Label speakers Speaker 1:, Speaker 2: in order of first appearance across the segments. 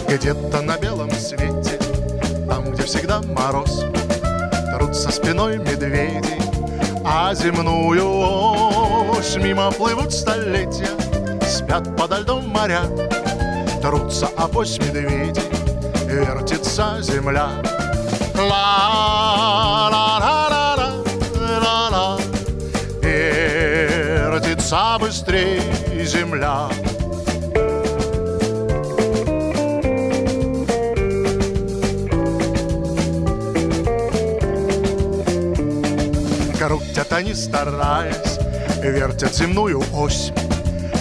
Speaker 1: Где-то на белом свете, там, где всегда мороз, трутся спиной медведи, а земную ось мимо плывут столетия, спят подо льдом моря, трутся авось медведи, вертится земля. Ла-ла-ла-ла-ла-ла, вертится быстрей земля. Крутят они, стараясь, вертят земную ось,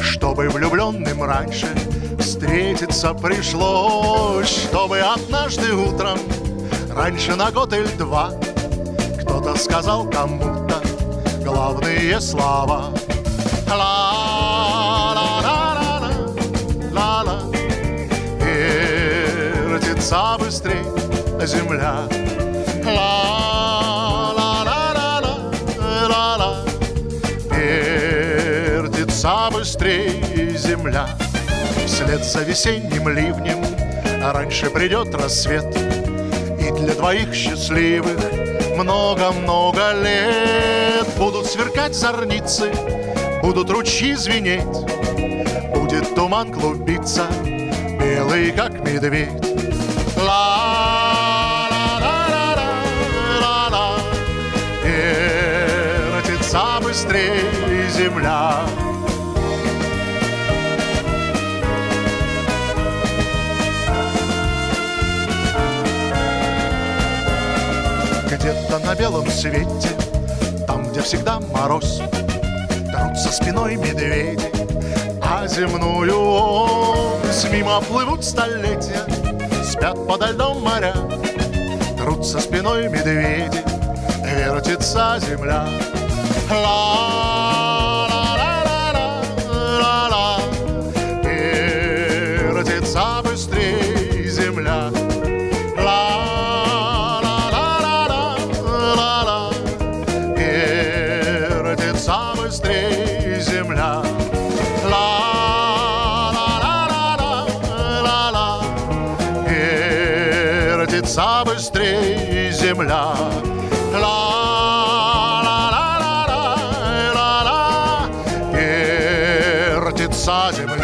Speaker 1: чтобы влюбленным раньше встретиться пришлось, чтобы однажды утром, раньше на год или два, кто-то сказал кому-то главные слова. Ла-ла-ла-ла-ла, вертится быстрей земля. Ла-ла-ла-ла-ла, вертится быстрей земля. Вслед за весенним ливнем раньше придет рассвет, и для двоих счастливых много-много лет будут сверкать зорницы, будут ручьи звенеть, будет туман клубиться, белый как медведь. Ла-ла-ла-ла-ла, вертится быстрей земля. Где-то на белом свете, там, где всегда мороз, трутся спиной медведи, а земную ось мимо плывут столетия, спят подо льдом моря, трутся спиной медведи, вертится земля. Ла-ла-ла-ла-ла, вертится быстрей земля. Быстрей земля. Ла-ла-ла-ла-ла, вертится быстрей земля. Ла-ла-ла-ла-ла, вертится земля.